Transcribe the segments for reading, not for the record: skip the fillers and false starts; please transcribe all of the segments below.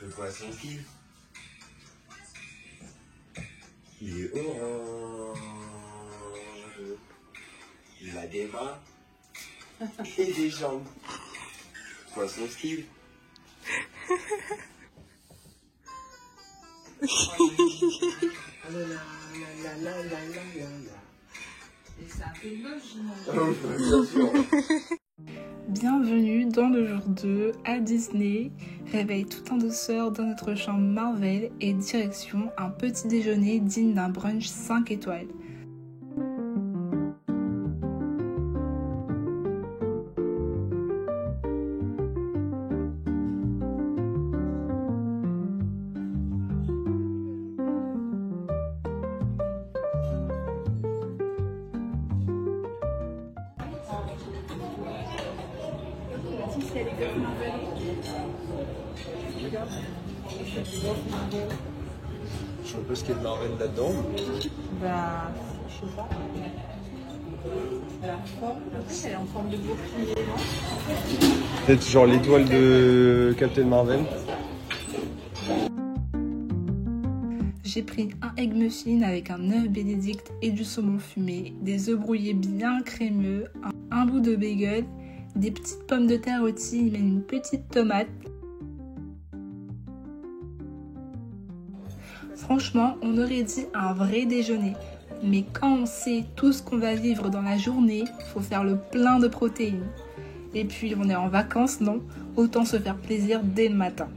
Le poisson qui il est orange. Il a des bras et des jambes. Poisson style. Et ça fait moche, Bienvenue dans le jour 2 à Disney. Réveil tout en douceur dans notre chambre Marvel et direction un petit déjeuner digne d'un brunch 5 étoiles. Je sais pas ce qu'il y a de Marvel là-dedans. Bah, je sais pas. La forme, elle est en forme de bouclier, non? Peut-être genre l'étoile de Captain Marvel. J'ai pris un egg muffin avec un œuf bénédicte et du saumon fumé, des œufs brouillés bien crémeux, un bout de bagel, des petites pommes de terre rôties, mais une petite tomate. Franchement, on aurait dit un vrai déjeuner. Mais quand on sait tout ce qu'on va vivre dans la journée, faut faire le plein de protéines. Et puis on est en vacances, non? Autant se faire plaisir dès le matin.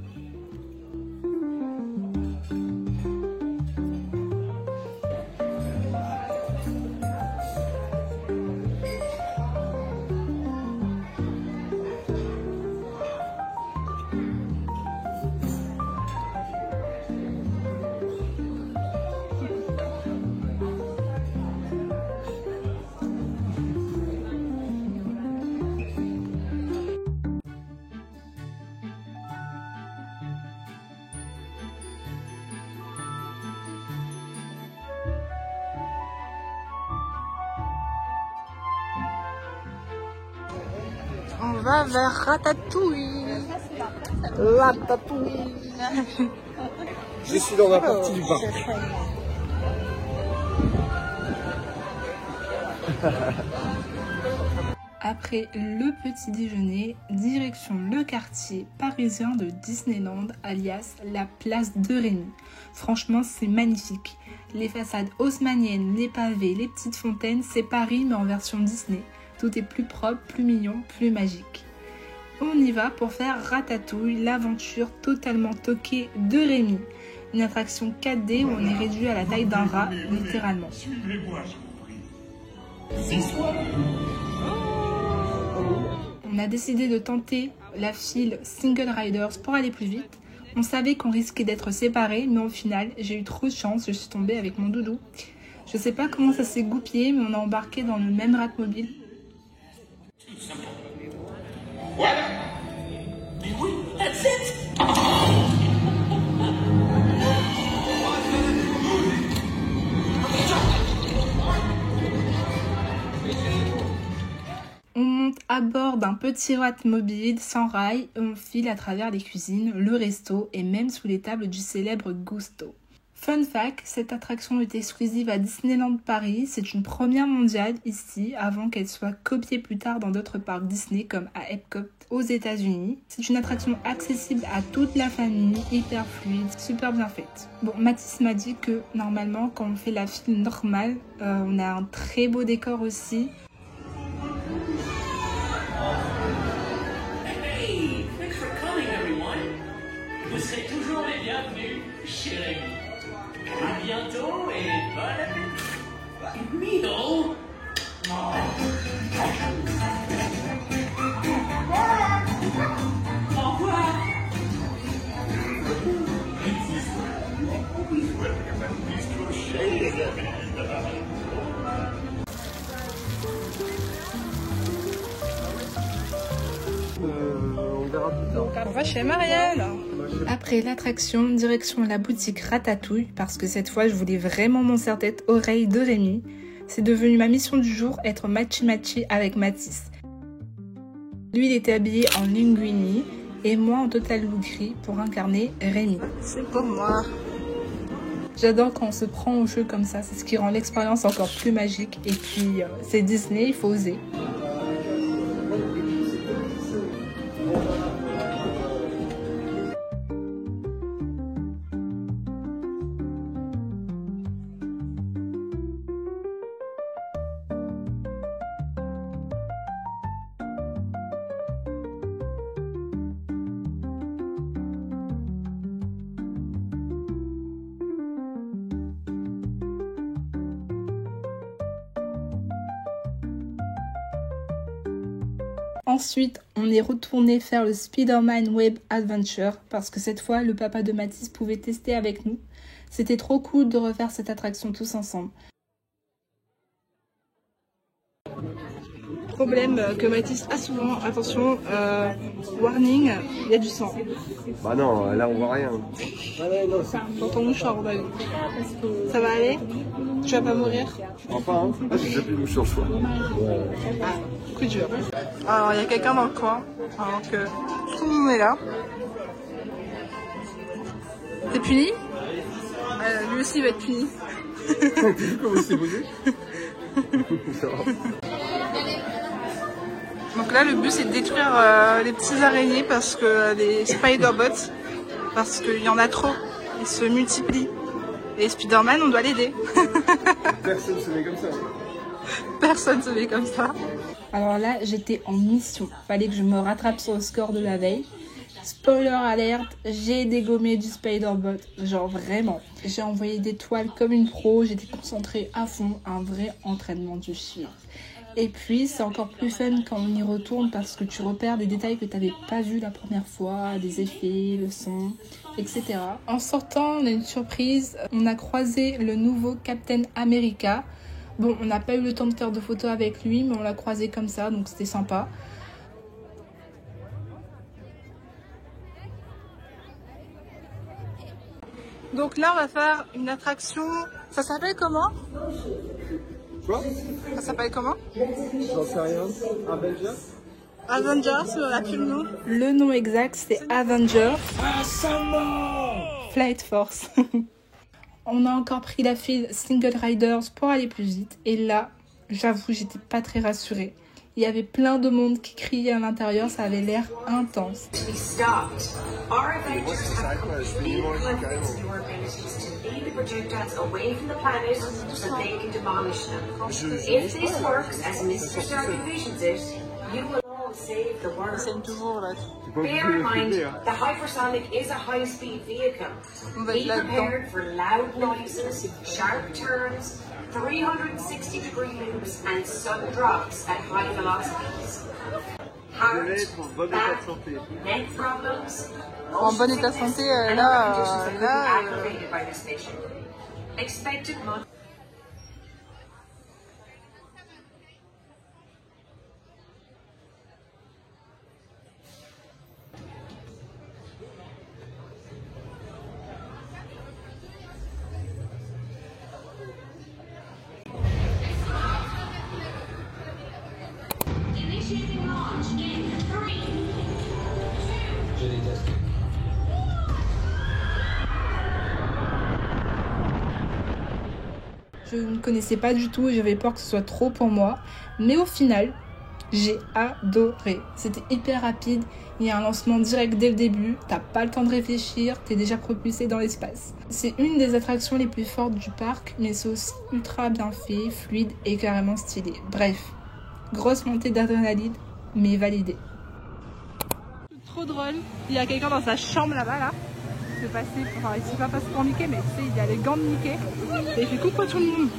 On va vers Ratatouille. Ratatouille. Je suis dans la partie du parc. Après le petit déjeuner, direction le quartier parisien de Disneyland, alias la place de Rémy. Franchement, c'est magnifique. Les façades haussmanniennes, les pavés, les petites fontaines, c'est Paris mais en version Disney. Tout est plus propre, plus mignon, plus magique. On y va pour faire Ratatouille, l'aventure totalement toquée de Rémy. Une attraction 4D où on est réduit à la taille d'un rat, littéralement. Suivez-moi, je vous prie. On a décidé de tenter la file Single Riders pour aller plus vite. On savait qu'on risquait d'être séparés, mais au final, j'ai eu trop de chance, je suis tombée avec mon doudou. Je sais pas comment ça s'est goupillé, mais on a embarqué dans le même Ratmobile. Voilà. Mais oui, that's it. On monte à bord d'un petit Ratmobile sans rail et on file à travers les cuisines, le resto et même sous les tables du célèbre Gusto. Fun fact, cette attraction est exclusive à Disneyland Paris, c'est une première mondiale ici avant qu'elle soit copiée plus tard dans d'autres parcs Disney comme à Epcot aux États-Unis. C'est une attraction accessible à toute la famille, hyper fluide, super bien faite. Bon, Mathis m'a dit que normalement quand on fait la file normale, on a un très beau décor aussi. Hey, thanks for coming, everyone. Vous serez toujours les bienvenus chez Rémy. À bientôt et bon appétit. Mino. Au revoir. On verra plus tard. On va chez Marielle. Après l'attraction, direction la boutique Ratatouille, parce que cette fois je voulais vraiment mon serre-tête oreille de Rémy. C'est devenu ma mission du jour, être matchy-matchy avec Mathis. Lui il était habillé en linguini et moi en total look gris pour incarner Rémi. C'est pour moi. J'adore quand on se prend au jeu comme ça, c'est ce qui rend l'expérience encore plus magique. Et puis c'est Disney, il faut oser. Ensuite, on est retourné faire le Spider-Man Web Adventure parce que cette fois, le papa de Mathis pouvait tester avec nous. C'était trop cool de refaire cette attraction tous ensemble. Problème que Mathis a souvent, attention, warning, il y a du sang. Bah non, là on voit rien. Dans ton mouchoir, on va aller. Ça va aller? Tu vas pas mourir? Enfin, hein. Ah, j'ai déjà plus de mouchoir, je crois. Ah, coup dur. Alors, il y a quelqu'un dans le coin, alors que tout le monde est là. T'es puni? Lui aussi va être puni. T'as vu comment c'est posé? Donc là, le but c'est de détruire les petits araignées parce que les Spider-Bots, parce qu'il y en a trop, ils se multiplient. Et Spider-Man, on doit l'aider. Personne se met comme ça. Personne se met comme ça. Alors là, j'étais en mission. Fallait que je me rattrape sur le score de la veille. Spoiler alerte, j'ai dégommé du Spider-Bot. Genre vraiment. J'ai envoyé des toiles comme une pro. J'étais concentrée à fond. Un vrai entraînement du chien. Et puis, c'est encore plus fun quand on y retourne parce que tu repères des détails que tu n'avais pas vus la première fois, des effets, le son, etc. En sortant, on a une surprise. On a croisé le nouveau Captain America. Bon, on n'a pas eu le temps de faire de photos avec lui, mais on l'a croisé comme ça, donc c'était sympa. Donc là, on va faire une attraction. Ça s'appelle comment? Quoi? Ça s'appelle comment? J'en sais rien. Avengers? Avengers, on a plus le nom. Le nom exact, c'est Avengers Flight Force. On a encore pris la file Single Riders pour aller plus vite. Et là, j'avoue, j'étais pas très rassurée. Il y avait plein de monde qui criait à l'intérieur, ça avait l'air intense. C'est toujours là. Bear in mind, the hypersonic is a high-speed vehicle. Be prepared for loud noises, sharp turns, 360-degree loops, and sudden drops at high velocities. Heart, back, neck problems. En bon état de santé, aggravated by this mission. Expected much. Je ne connaissais pas du tout et j'avais peur que ce soit trop pour moi. Mais au final, j'ai adoré. C'était hyper rapide. Il y a un lancement direct dès le début. T'as pas le temps de réfléchir. T'es déjà propulsé dans l'espace. C'est une des attractions les plus fortes du parc, mais c'est aussi ultra bien fait, fluide et carrément stylé. Bref, grosse montée d'adrénaline, mais validée. Trop drôle. Il y a quelqu'un dans sa chambre là-bas, là. Il s'est pas passé pour Mickey, mais tu sais, il y a les gants de Mickey. Et il fait coucou à tout le monde.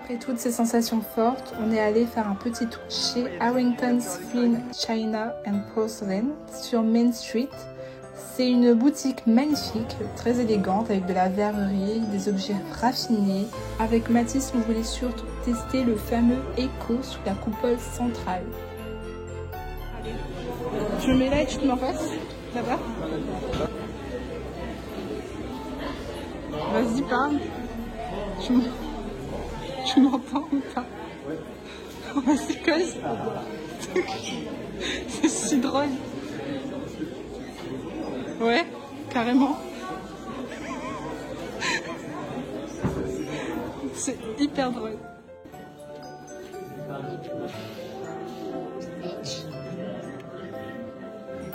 Après toutes ces sensations fortes, on est allé faire un petit tour chez Harrington's Fine China and Porcelain sur Main Street. C'est une boutique magnifique, très élégante, avec de la verrerie, des objets raffinés. Avec Mathis, on voulait surtout tester le fameux Echo sous la coupole centrale. Allez, je mets là et tu te mets en face, là-bas. Vas-y, parle. Tu m'entends ou pas? Vas-y, cause. C'est si drôle. Ouais, carrément. C'est hyper drôle.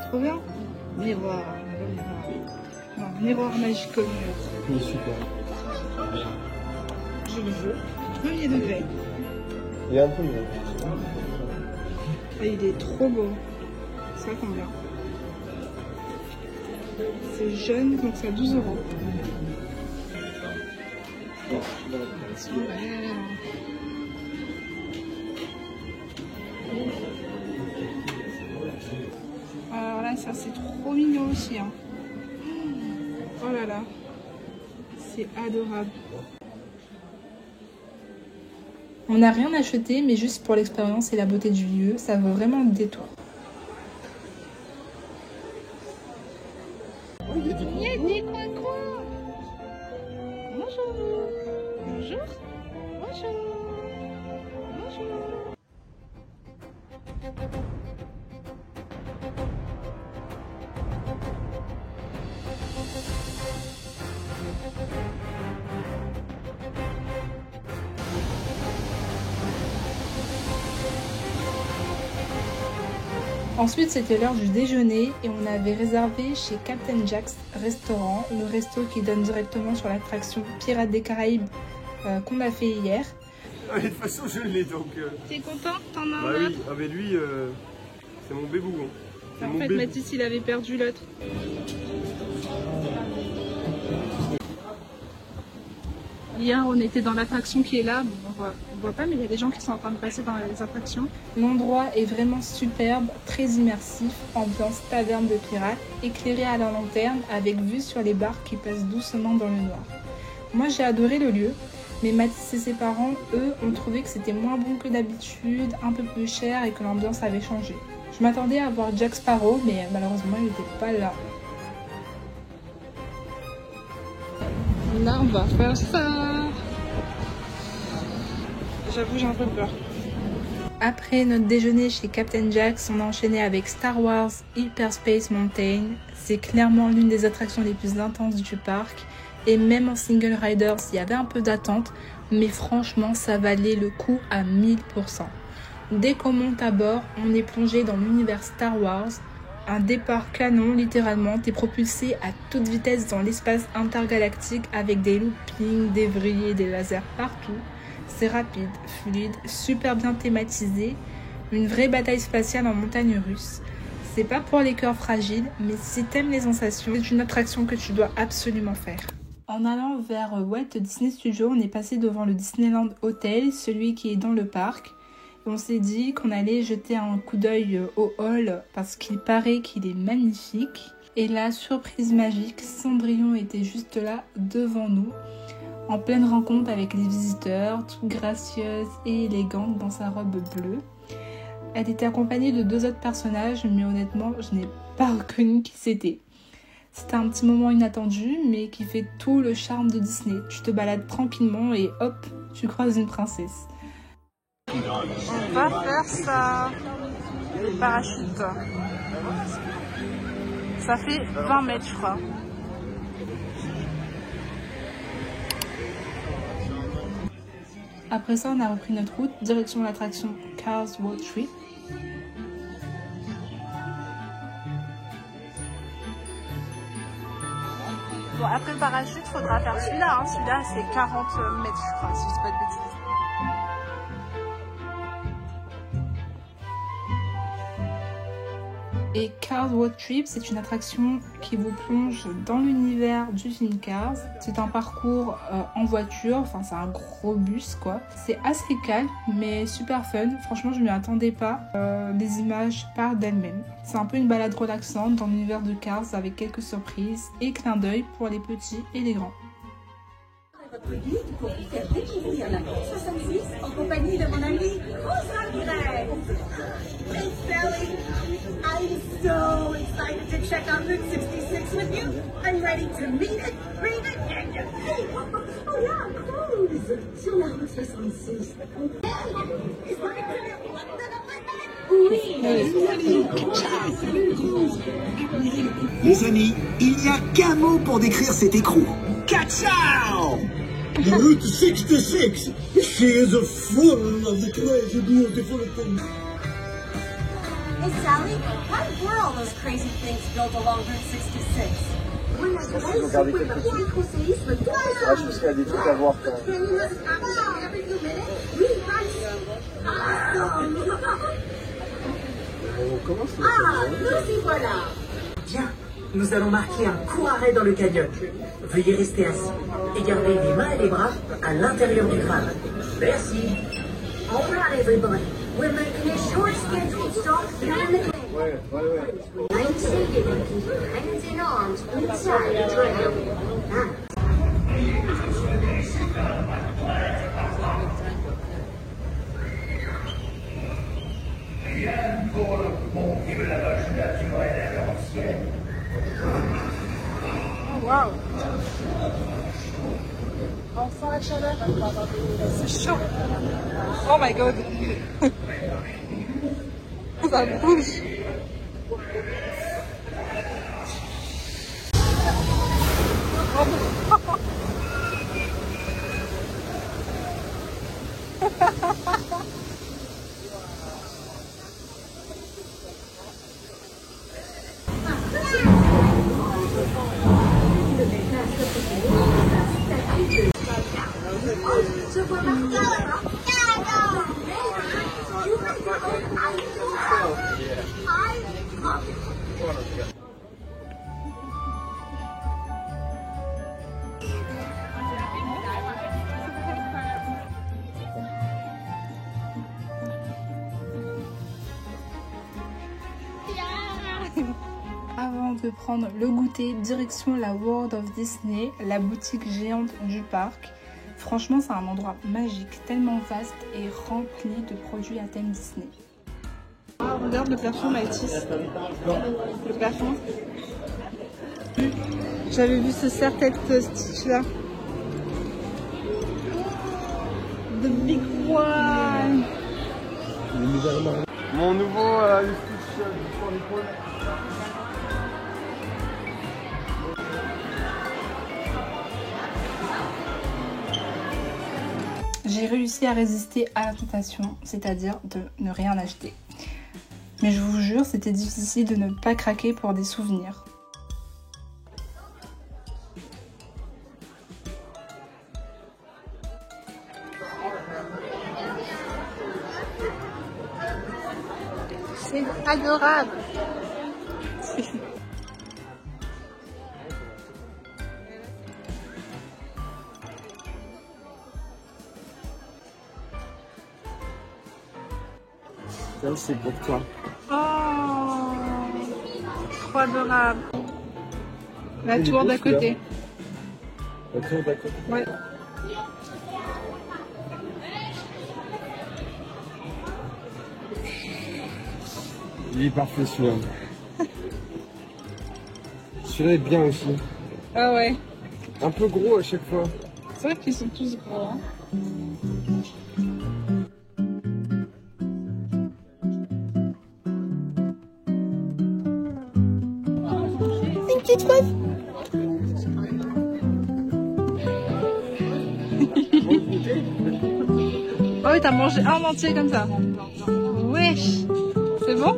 Trop bien. Miroir. Non, miroir magique comme Il est super. je le veux. Premier degré. Il est un peu mieux. Et il est trop beau. Ça combien? C'est jeune, donc c'est à 12 €. Alors là, ça c'est trop mignon aussi. Hein. Oh là là, c'est adorable. On n'a rien acheté, mais juste pour l'expérience et la beauté du lieu, ça vaut vraiment le détour. Il y a des coins. Bonjour. Bonjour. Bonjour. Bonjour. Ensuite, c'était l'heure du déjeuner et on avait réservé chez Captain Jack's Restaurant, le resto qui donne directement sur l'attraction Pirates des Caraïbes qu'on a fait hier. Ah, de toute façon, je l'ai donc. T'es content? T'en as un? Bah oui, ah, mais lui, c'est mon bébou. Hein. En fait, Mathis, il avait perdu l'autre. Hier, on était dans l'attraction qui est là. Bon, on voit pas, mais il y a des gens qui sont en train de passer dans les attractions. L'endroit est vraiment superbe, très immersif, ambiance taverne de pirates, éclairé à la lanterne, avec vue sur les barques qui passent doucement dans le noir. Moi, j'ai adoré le lieu, mais Mathis et ses parents, eux, ont trouvé que c'était moins bon que d'habitude, un peu plus cher et que l'ambiance avait changé. Je m'attendais à voir Jack Sparrow, mais malheureusement, il n'était pas là. Là, on va faire ça. J'avoue, j'ai un peu peur. Après notre déjeuner chez Captain Jack's, on a enchaîné avec Star Wars Hyperspace Mountain. C'est clairement l'une des attractions les plus intenses du parc. Et même en single riders, il y avait un peu d'attente, mais franchement, ça valait le coup à 1000%. Dès qu'on monte à bord, on est plongé dans l'univers Star Wars. Un départ canon, littéralement, t'es propulsé à toute vitesse dans l'espace intergalactique avec des loopings, des vrilles et des lasers partout. C'est rapide, fluide, super bien thématisé, une vraie bataille spatiale en montagne russe. C'est pas pour les cœurs fragiles, mais si t'aimes les sensations, c'est une attraction que tu dois absolument faire. En allant vers Walt Disney Studios, on est passé devant le Disneyland Hotel, celui qui est dans le parc. On s'est dit qu'on allait jeter un coup d'œil au hall parce qu'il paraît qu'il est magnifique. Et là, surprise magique, Cendrillon était juste là devant nous, en pleine rencontre avec les visiteurs, toute gracieuse et élégante dans sa robe bleue. Elle était accompagnée de 2 autres personnages, mais honnêtement, je n'ai pas reconnu qui c'était. C'était un petit moment inattendu, mais qui fait tout le charme de Disney. Tu te balades tranquillement et hop, tu croises une princesse. On va faire ça, les parachutes. Ça fait 20 mètres, je crois. Après ça, on a repris notre route, direction l'attraction Cars Road Trip. Bon, après le parachute, il faudra faire celui-là. Hein. Celui-là, c'est 40 mètres, je crois, si je dis pas de bêtises. Et Cars Road Trip, c'est une attraction qui vous plonge dans l'univers du film Cars. C'est un parcours en voiture, enfin c'est un gros bus quoi. C'est assez calme mais super fun, franchement je ne m'y attendais pas. Les images parlent d'elles-mêmes. C'est un peu une balade relaxante dans l'univers de Cars avec quelques surprises et clins d'œil pour les petits et les grands. Votre guide pour vous faire découvrir la Route 66 en compagnie de mon ami Rosa Gray. Hey Sally, I'm so excited to check out Route 66 with you. I'm ready to meet it, read it, and get paid. Oh yeah, cruise sur la Route 66. Les amis, il n'y a qu'un mot pour décrire cet écrou. Ka-chow! Route 66! She is full of the crazy beautiful things. Hey Sally, how were all those crazy things built along Route 66? Je vais regarder quelques trucs. Ah, je pense qu'il y a des trucs à voir quand même. On commence Nous y voilà. Bien, nous allons marquer un court arrêt dans le canyon. Veuillez rester assis et garder les mains et les bras à l'intérieur du crâne. Merci. All right, everybody. We're making a short scheduled stop here in the canyon. Ouais. I'm taking you to keep your hands and arms inside the trail. Now. Waouh! Enfin la chaleur! C'est chaud! Oh my god! Ça bouge! Avant de prendre le goûter, direction la World of Disney, la boutique géante du parc. Franchement, c'est un endroit magique, tellement vaste et rempli de produits à thème Disney. Ah, regarde le plafond Mathis. Le plafond. J'avais vu ce serre-tête Stitch là. The big one. Mon nouveau Stitch sur l'épaule. J'ai réussi à résister à la tentation, c'est-à-dire de ne rien acheter. Mais je vous jure, c'était difficile de ne pas craquer pour des souvenirs. C'est adorable. C'est pour toi. Oh, trop adorable. La tour d'à côté. La tour d'à côté. Ouais. Il est parfait celui-là. Celui-là est bien aussi. Ah ouais. Un peu gros à chaque fois. C'est vrai qu'ils sont tous gros. Hein. Une petite rêve. Oh oui, t'as mangé un entier comme ça. Wesh. C'est bon?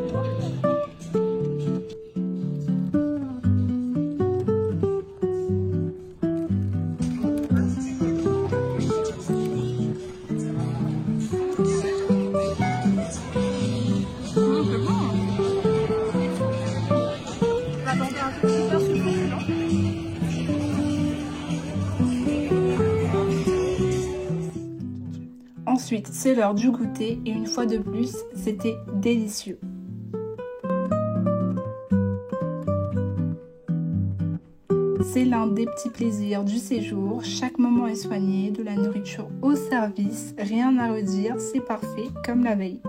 Ensuite, c'est l'heure du goûter et une fois de plus, c'était délicieux. C'est l'un des petits plaisirs du séjour, chaque moment est soigné, de la nourriture au service, rien à redire, c'est parfait comme la veille.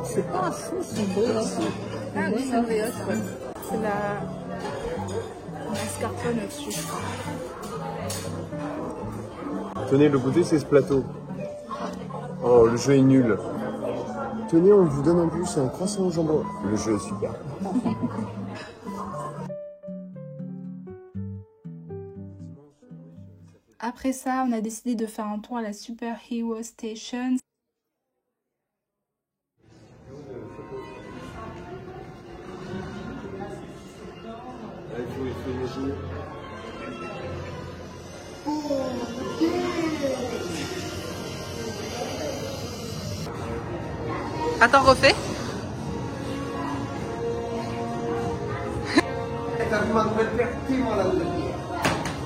C'est pas un fou, c'est beau. Ah oui, c'est vrai. C'est la mascarpone au-dessus. Tenez, le goûter, c'est ce plateau. Oh, le jeu est nul. Tenez, on vous donne en plus un croissant au jambon. Le jeu est super. Après ça, on a décidé de faire un tour à la Super Hero Station. Il faut imaginer. Attends, refais. T'as besoin de me faire tellement la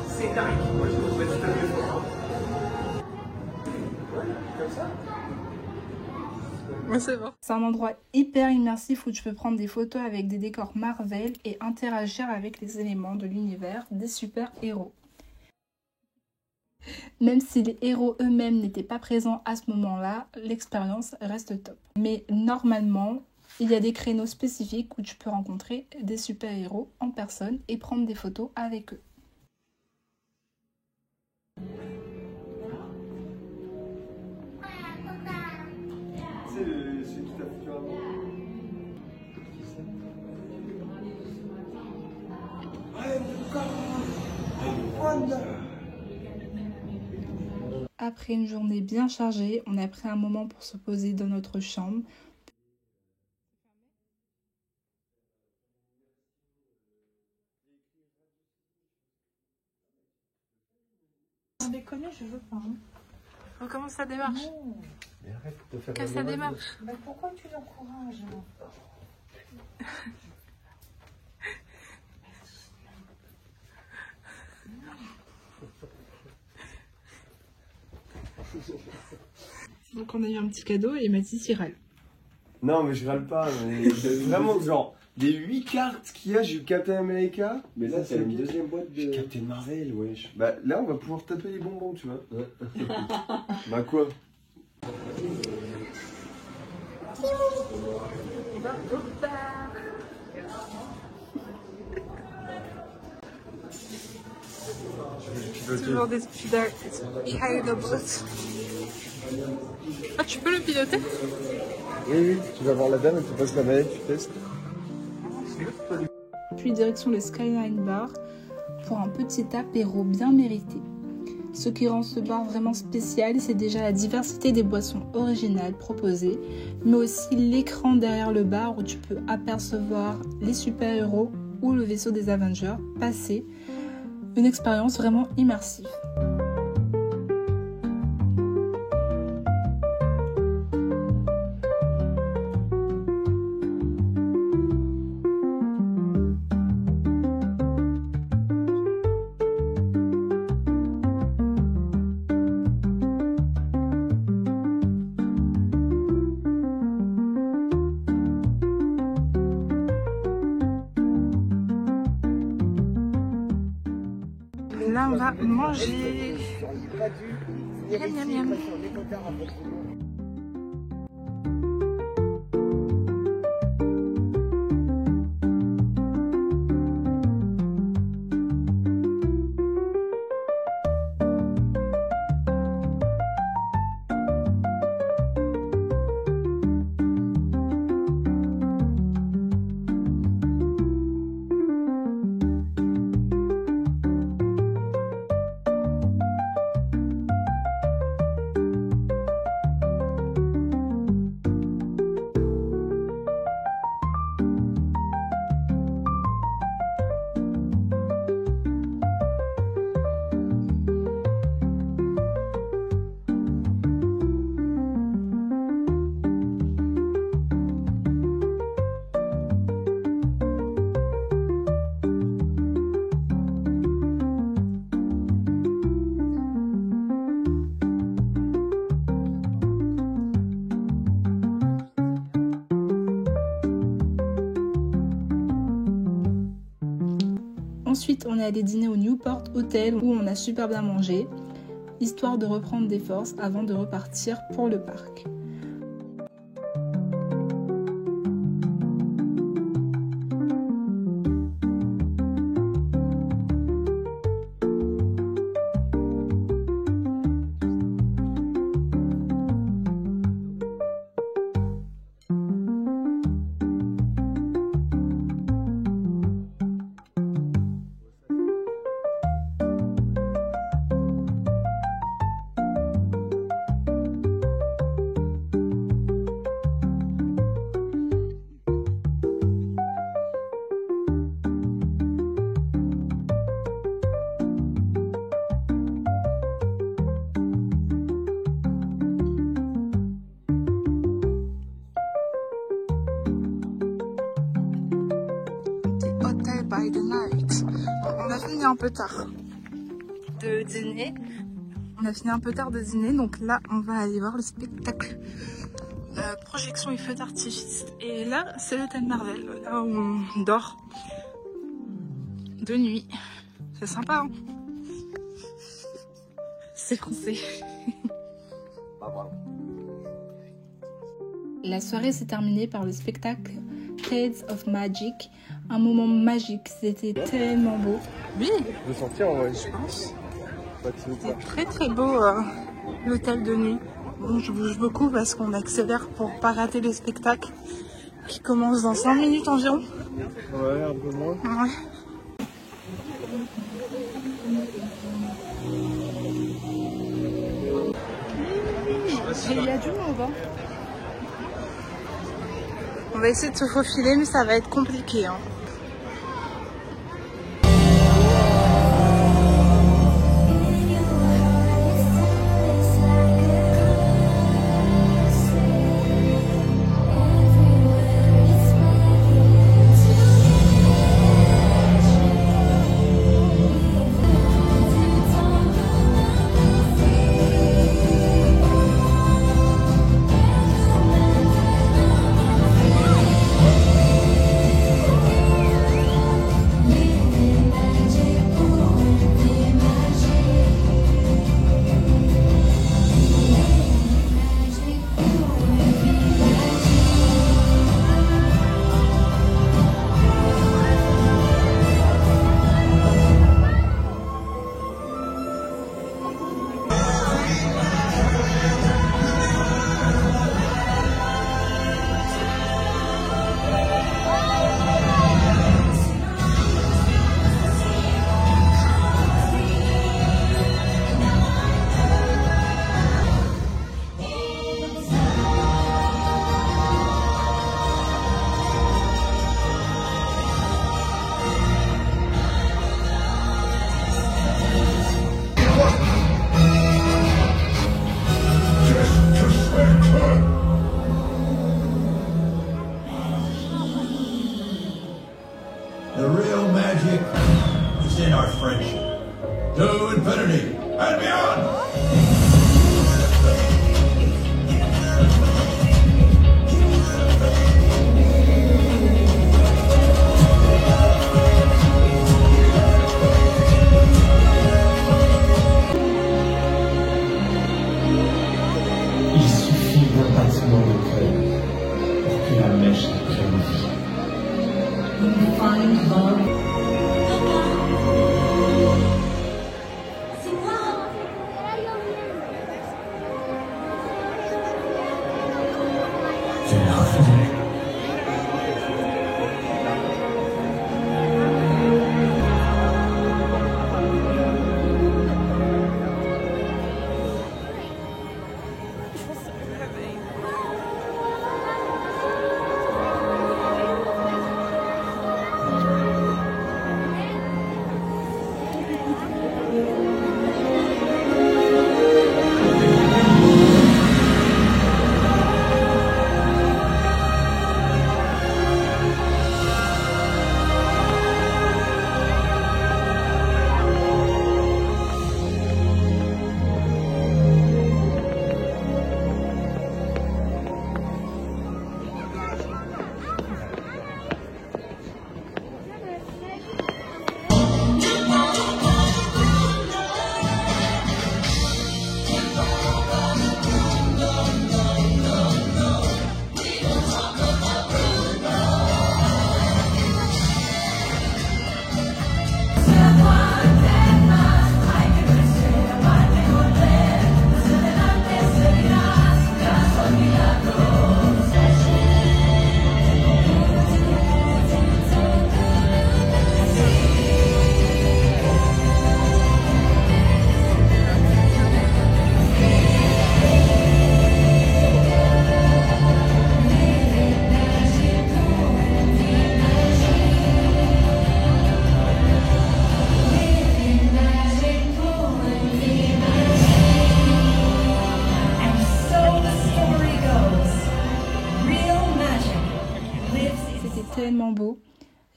c'est dingue. Moi, je trouve que c'est fort. Comme ça. C'est bon. C'est un endroit hyper immersif où tu peux prendre des photos avec des décors Marvel et interagir avec les éléments de l'univers des super-héros. Même si les héros eux-mêmes n'étaient pas présents à ce moment-là, l'expérience reste top. Mais normalement, il y a des créneaux spécifiques où tu peux rencontrer des super-héros en personne et prendre des photos avec eux. C'est tout à fait différent. Après une journée bien chargée, on a pris un moment pour se poser dans notre chambre. Sans déconner, je veux pas. Oh, comment ça démarche? Mais arrête de faire que ça démarche. Mais pourquoi tu l'encourages? Donc on a eu un petit cadeau et Mathis il râle. Non, mais je râle pas. Mais vraiment, genre, des 8 cartes qu'il y a, j'ai eu Captain America. Mais là, c'est une deuxième boîte de. Captain Marvel, wesh. Bah là, on va pouvoir taper les bonbons, tu vois. Bah quoi? Toujours des spider Ah, tu peux le piloter? Oui, tu vas voir la dame, tu passes la manette, tu testes. Puis direction le Skyline Bar pour un petit apéro bien mérité. Ce qui rend ce bar vraiment spécial, c'est déjà la diversité des boissons originales proposées, mais aussi l'écran derrière le bar où tu peux apercevoir les super-héros ou le vaisseau des Avengers passer. Une expérience vraiment immersive. Là, on va manger. Miam, miam, miam. Ensuite, on est allé dîner au Newport Hotel où on a super bien mangé, histoire de reprendre des forces avant de repartir pour le parc. By the night. On a fini un peu tard de dîner. Donc là, on va aller voir le spectacle projection et feux d'artifice. Et là, c'est l'hôtel Marvel, là où on dort de nuit. C'est sympa, hein? C'est foncé. La soirée s'est terminée par le spectacle Tales of Magic. Un moment magique, c'était tellement beau. Oui, je veux sortir en vrai, je pense. C'est très très beau l'hôtel de nuit. Bon, je bouge beaucoup parce qu'on accélère pour pas rater le spectacle qui commence dans 5 minutes environ. Ouais, un peu moins. Ouais. Et il y a du monde, hein. On va essayer de se faufiler, mais ça va être compliqué, hein. The real magic is in our friendship. To infinity and beyond! Il suffit d'un battement de cœur pour que la mèche prenne vie. Find love. C'est moi. C'est parfait.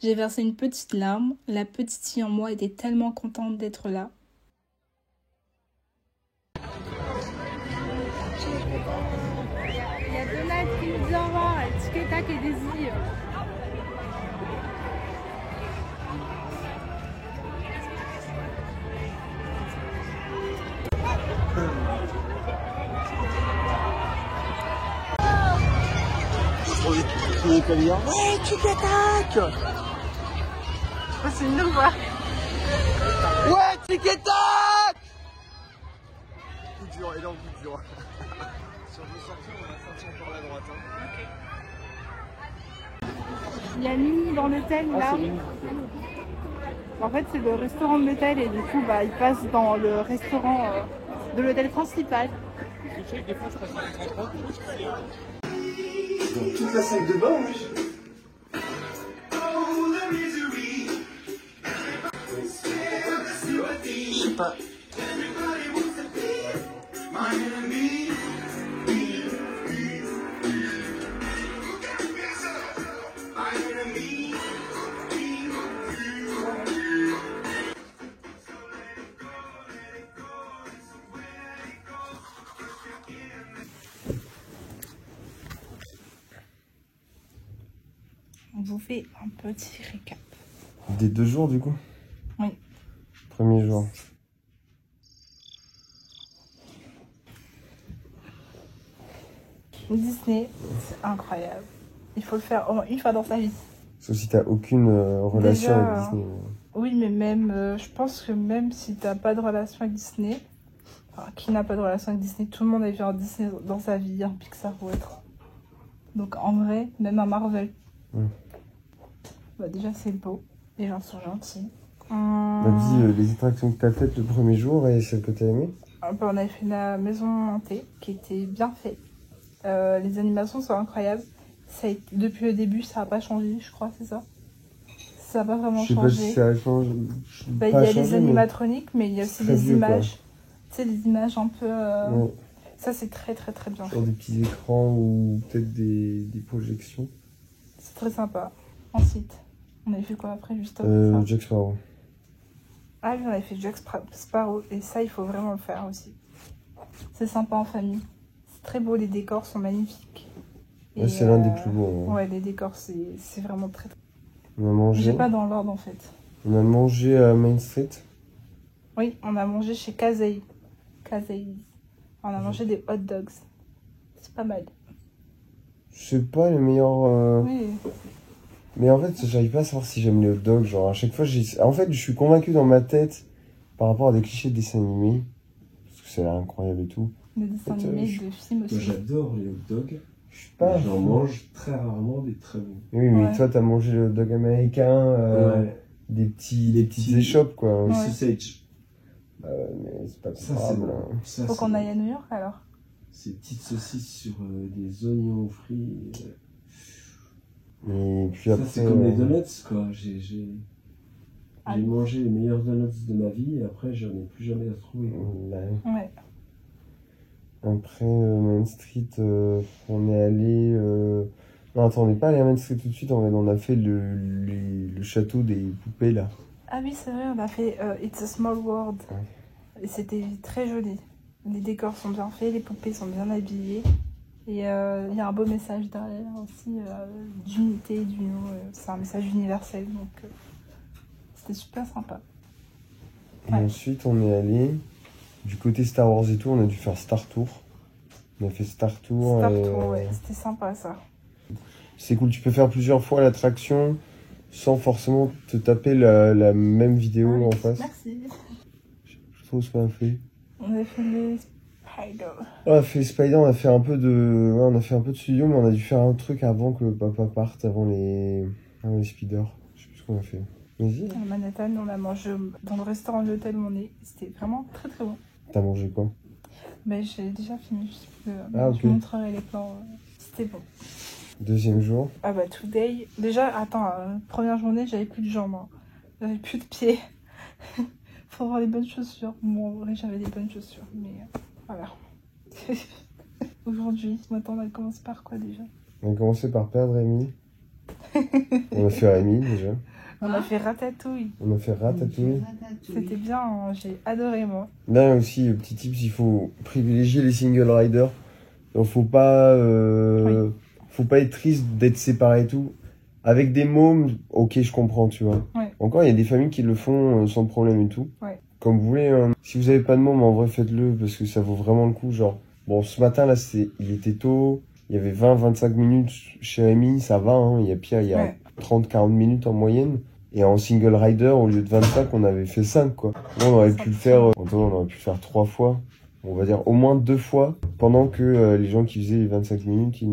J'ai versé une petite larme. La petite fille en moi était tellement contente d'être là. Il y a Donald qui nous dit au revoir, Tic et Tac et Daisy. Ouais, Tic et Tac. C'est une voix. Ouais, Tic et Tac. Coup dur, énorme coup dur. Si on veut sortir, on va sortir encore à la droite. Il y a Mimi dans l'hôtel là. En fait, c'est le restaurant de l'hôtel et du coup, bah, il passe dans le restaurant de l'hôtel principal. Dans toute la salle de bain, oui. Je sais pas. On vous fait un petit récap. Des 2 jours du coup? Oui. Premier jour. Disney, c'est incroyable. Il faut le faire au moins une fois dans sa vie. Sauf si t'as aucune relation Déjà, avec Disney. Oui, mais même, je pense que même si t'as pas de relation avec Disney, enfin, qui n'a pas de relation avec Disney, tout le monde a vu un Disney dans sa vie, un Pixar ou autre. Donc en vrai, même un Marvel. Bah, déjà c'est beau, les gens sont gentils. Vas-y, les attractions que t'as faites le premier jour et celles que t'as aimées? On avait fait la maison hantée qui était bien faite. Les animations sont incroyables. Depuis le début, ça n'a pas changé, je crois, c'est ça? Ça n'a pas vraiment changé. Je sais pas si ça a changé. Bah, il y a les animatroniques, mais il y a aussi des images. Tu sais, les images un peu... Ouais. Ça, c'est très très très bien fait. Sur des petits écrans ou peut-être des projections. C'est très sympa. Ensuite, on avait fait quoi après, juste après ça? Jack Sparrow. Ah oui, on avait fait Jack Sparrow. Et ça, il faut vraiment le faire aussi. C'est sympa en famille. C'est très beau, les décors sont magnifiques. Ouais, c'est l'un des plus beaux. Ouais, les décors, c'est vraiment très... On a mangé. J'ai pas dans l'ordre en fait. On a mangé à Main Street. Oui, on a mangé chez Kazei. On a mangé des hot dogs. C'est pas mal. Je sais pas le meilleur. Oui. Mais en fait, j'arrive pas à savoir si j'aime les hot dogs. Genre, à chaque fois, en fait, je suis convaincu dans ma tête par rapport à des clichés de dessins animés. Parce que c'est incroyable et tout. Les dessins animés de films aussi. Moi, j'adore les hot dogs. Je suis pas. J'en mange très rarement des très bons. Oui, mais toi, t'as mangé le hot dog américain. Des petites échoppes, quoi. Les sausage. Mais c'est pas comparable. Faut qu'on aille à New York alors. Ces petites saucisses sur des oignons frits. Et puis ça, après, c'est comme les donuts, quoi. J'ai mangé les meilleurs donuts de ma vie et après, j'en ai plus jamais retrouvé. Ouais. Après, Main Street, on est allé... Non, attends, on n'est pas allé à Main Street tout de suite, on a fait le château des poupées, là. Ah oui, c'est vrai, on a fait It's a Small World. Ouais. Et c'était très joli. Les décors sont bien faits, les poupées sont bien habillées. Et il y a un beau message derrière aussi, d'unité, d'union. C'est un message universel, donc c'était super sympa. Et ensuite, on est allé du côté Star Wars et tout, on a dû faire Star Tour. On a fait Star Tour. Ouais, c'était sympa ça. C'est cool, tu peux faire plusieurs fois l'attraction sans forcément te taper la même vidéo en face. Merci. Je trouve ce qu'on a fait. On a fait les Spider. On a fait Spider, on a fait un peu de studio, mais on a dû faire un truc avant que papa parte, avant les Spider. Je sais plus ce qu'on a fait. Vas-y. À Manhattan, on a mangé dans le restaurant de l'hôtel où on est. C'était vraiment très très bon. T'as mangé quoi? Ben, j'ai déjà fini, je sais plus. Ok. Je vous montrerai les plans. C'était bon. Deuxième jour. Ah bah today. Déjà, attends, première journée, j'avais plus de jambes. Hein. J'avais plus de pieds. Faut avoir les bonnes chaussures. Bon, en vrai, j'avais des bonnes chaussures, mais voilà. Aujourd'hui, maintenant, on a commencé par quoi déjà? On a commencé par perdre Rémi. On a fait Rémi déjà. On a fait Ratatouille. On a fait Ratatouille. C'était bien, hein, j'ai adoré moi. Là aussi, petit tips, il faut privilégier les single riders. Donc faut pas être triste d'être séparé et tout. Avec des mômes, ok, je comprends, tu vois. Ouais. Encore, il y a des familles qui le font sans problème et tout. Ouais. Comme vous voulez, hein. Si vous avez pas de mômes, en vrai, faites-le parce que ça vaut vraiment le coup. Genre, bon, ce matin, là, il était tôt. Il y avait 20-25 minutes chez Rémi, ça va, hein. Il y a pire, il y a 30-40 minutes en moyenne. Et en single rider, au lieu de 25, on avait fait 5, quoi. Là, on aurait pu le faire, 3 fois. On va dire au moins 2 fois, pendant que les gens qui faisaient les 25 minutes,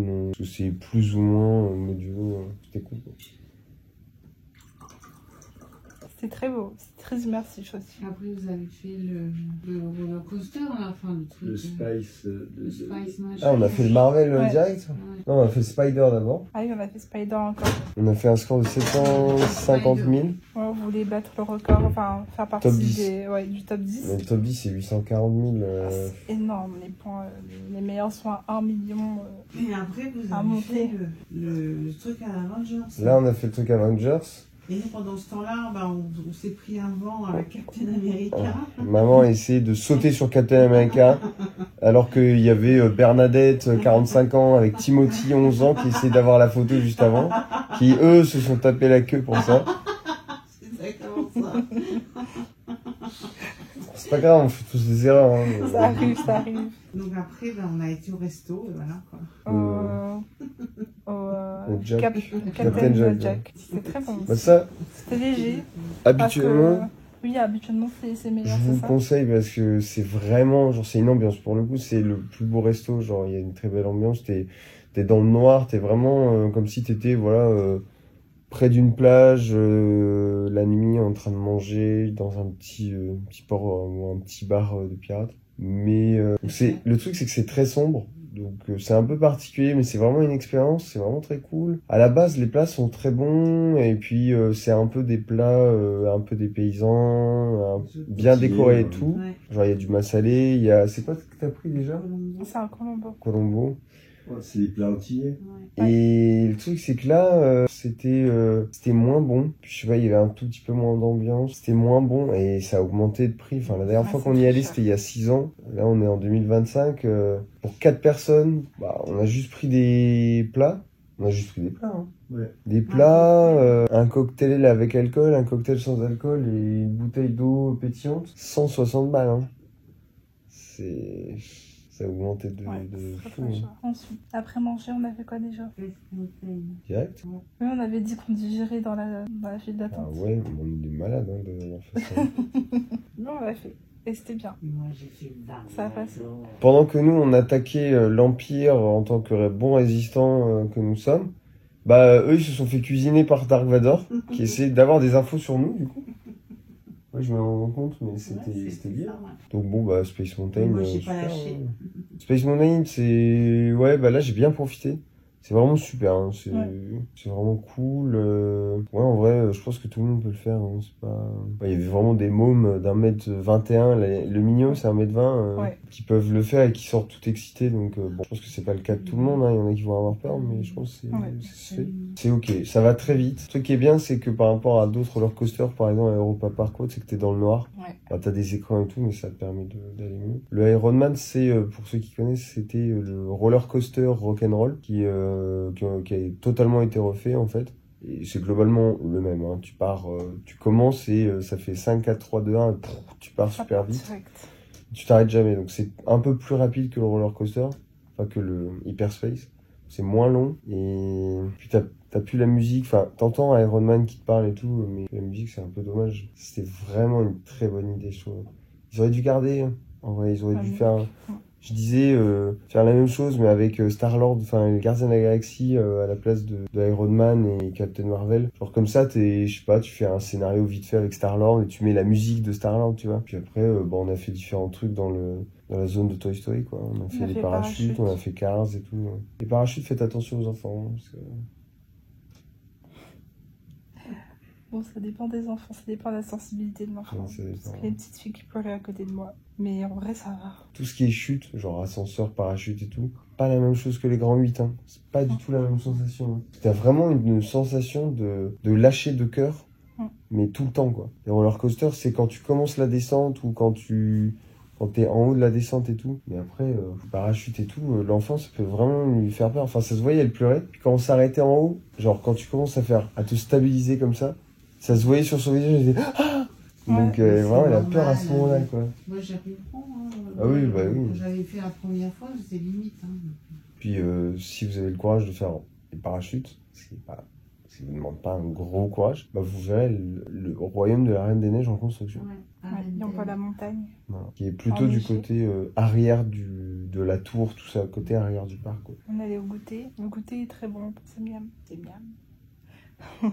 c'est plus ou moins modulo, c'était cool. C'était très beau, c'est très immersif aussi. Après, vous avez fait le roller coaster à la fin, le truc. Le Spice. Le Spice machin. Ah, on a fait le Marvel direct Ouais. Non, on a fait le Spider d'abord. Ah oui, on a fait Spider encore. On a fait un score de 750 000. Ouais, on voulait battre le record, enfin faire partie Top 10. du top 10. Mais le top 10, c'est 840 000. C'est énorme, les points. Les meilleurs sont à 1 million. Et après, vous à avez monter. fait le truc à Avengers. Là, on a fait le truc Avengers. Et nous, pendant ce temps-là, on s'est pris un vent avec Captain America. Maman a essayé de sauter sur Captain America, alors qu'il y avait Bernadette, 45 ans, avec Timothy, 11 ans, qui essayait d'avoir la photo juste avant, qui, eux, se sont tapés la queue pour ça. C'est exactement ça. C'est pas grave, on fait tous des erreurs. Hein. Ça arrive, ça arrive. Donc après, on a été au resto, et voilà quoi. Au Jack. Captain Jack. C'était très bon. Bah ça, c'était léger. Habituellement, oui, habituellement, c'est meilleur. je vous conseille parce que c'est vraiment, genre, c'est une ambiance. Pour le coup, c'est le plus beau resto. Genre, il y a une très belle ambiance. T'es dans le noir, t'es vraiment comme si t'étais, voilà, près d'une plage, la nuit, en train de manger dans un petit port ou un petit bar de pirates. Mais le truc, c'est que c'est très sombre. Donc c'est un peu particulier, mais c'est vraiment une expérience, c'est vraiment très cool. À la base, les plats sont très bons, et puis c'est un peu des plats, un peu des paysans, bien décorés et tout. Ouais. Genre il y a du massalé, c'est quoi ce que t'as pris déjà? C'est un colombo. Colombo. Ouais, c'est des plats entiers. Ouais. Et le truc, c'est que là, c'était moins bon. Puis, je sais pas, il y avait un tout petit peu moins d'ambiance. C'était moins bon et ça a augmenté de prix. Enfin, la dernière fois qu'on y allait, c'était il y a 6 ans. Là, on est en 2025. Pour 4 personnes, on a juste pris des plats. On a juste pris des plats, hein. Ouais. Des plats, un cocktail avec alcool, un cocktail sans alcool et une bouteille d'eau pétillante. 160 balles, hein. Ça a augmenté de fou. Hein. Ensuite, après manger, on a fait quoi déjà? Direct? Oui, on avait dit qu'on digérait dans la file d'attente. Ah ouais, on est malade hein, d'avoir fait ça. Non, on l'a fait. Et c'était bien. Moi, j'ai fait ça a passé. Pendant que nous, on attaquait l'Empire en tant que bons résistants que nous sommes, eux, ils se sont fait cuisiner par Dark Vador, qui essaie d'avoir des infos sur nous, du coup. Ouais, je me rends compte, mais c'était bien. Donc bon, Space Mountain, moi, j'ai pas super, lâché. Space Mountain, c'est... Ouais, là, j'ai bien profité. C'est vraiment super, hein. C'est vraiment cool. Ouais, en vrai, je pense que tout le monde peut le faire. Hein. C'est pas... Il y avait vraiment des mômes d'1m21. Le minimum, c'est 1m20, qui peuvent le faire et qui sortent tout excités. Donc, je pense que c'est pas le cas de tout le monde. Hein. Il y en a qui vont avoir peur, mais je pense que c'est ok. Ça va très vite. Ce truc qui est bien, c'est que par rapport à d'autres roller coasters, par exemple à Europa Park, c'est que t'es dans le noir. Ouais. T'as des écrans et tout, mais ça te permet d'aller mieux. Le Ironman, pour ceux qui connaissent, c'était le roller coaster rock'n'roll qui a totalement été refait en fait. Et c'est globalement le même. Hein. Tu commences et ça fait 5, 4, 3, 2, 1, et tu pars super vite. Direct. Tu t'arrêtes jamais. Donc c'est un peu plus rapide que le roller coaster, enfin que le Hyperspace. C'est moins long et puis t'as plus la musique. Enfin, t'entends Ironman qui te parle et tout, mais la musique c'est un peu dommage. C'était vraiment une très bonne idée, je trouve. Ils auraient dû garder. En vrai, ils auraient dû faire. Je disais faire la même chose mais avec Star-Lord, enfin le Gardien de la Galaxie à la place de Iron Man et Captain Marvel. Genre comme ça, je sais pas, tu fais un scénario vite fait avec Star-Lord et tu mets la musique de Star-Lord, tu vois. Puis après, on a fait différents trucs dans la zone de Toy Story, quoi. On a fait les parachutes, on a fait Cars et tout. Les parachutes, faites attention aux enfants. Parce que... Bon, ça dépend des enfants, ça dépend de la sensibilité de l'enfant. Parce qu'il y a une petite fille qui pleurait à côté de moi. Mais en vrai, ça va. Tout ce qui est chute, genre ascenseur, parachute et tout, pas la même chose que les grands 8. Hein. C'est pas du tout la même sensation. Hein. T'as vraiment une sensation de lâcher de cœur mais tout le temps, quoi. Les roller coasters, c'est quand tu commences la descente ou quand t'es en haut de la descente et tout. Mais après, le parachute et tout, l'enfant, ça peut vraiment lui faire peur. Enfin, ça se voyait, elle pleurait. Puis quand on s'arrêtait en haut, genre quand tu commences à te stabiliser comme ça se voyait sur son visage, elle disait ah. Donc vraiment, elle a peur à ce moment-là, quoi. Moi, j'y reprends. Ah oui, bah oui. Quand j'avais fait la première fois, c'était limite. Puis si vous avez le courage de faire les parachutes, si vous ne demandez pas un gros courage, bah vous verrez le royaume de la Reine des Neiges en construction. Ils ont pas la montagne. Voilà. Qui est plutôt du côté arrière de la tour, tout ça, côté arrière du parc, quoi. On allait au goûter. Le goûter est très bon, c'est miam. C'est miam.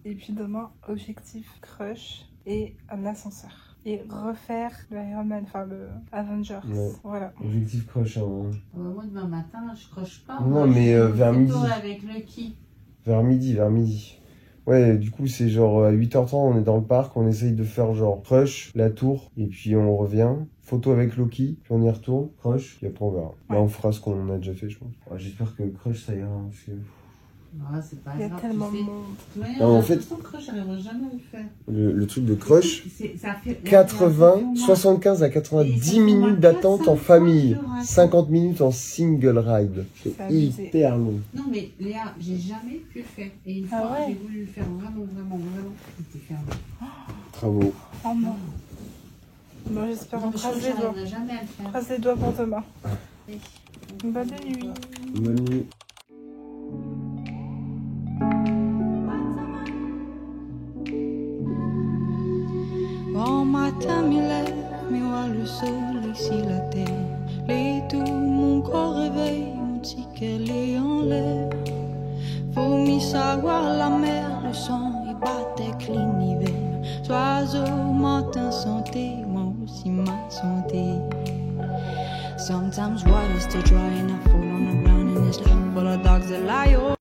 Et puis demain, objectif crush et l'ascenseur. Et refaire le Iron Man, enfin le Avengers. Ouais. Voilà. Objectif crush, hein. Moi, demain matin, je croche pas. Non, mais vers midi. Avec Lucky. Vers midi. Ouais, du coup, c'est genre à 8h30, on est dans le parc, on essaye de faire genre crush, la tour, et puis on revient. Photo avec Loki, puis on y retourne, crush, et après on verra. Ouais. Là, on fera ce qu'on a déjà fait, je pense. Ouais, j'espère que crush, ça ira, parce que... Ah, c'est pas il y a grave, tellement de monde. Non, en fait, crush, j'arriverai jamais à le faire. Le truc de crush, ça fait 75 à 90 minutes d'attente en famille, 50 minutes en single ride. C'est hyper long. Non, mais Léa, j'ai jamais pu le faire. Et une fois, j'ai voulu le faire vraiment. C'était fermé. Travaux. Oh non. Bon, j'espère qu'on croise les doigts. Croise les doigts pour demain. Bonne nuit. Bonne nuit. Bon matin, me lève, me vois le soleil sur la terre. Les tout, mon corps réveille, mon petit cœur est en l'air. Faut m'y savoir la mer, le son et battait l'hiver. Oiseau, matin, santé, moi aussi ma santé. Sometimes water's still dry and I fall on the ground and it's full of dogs that lie.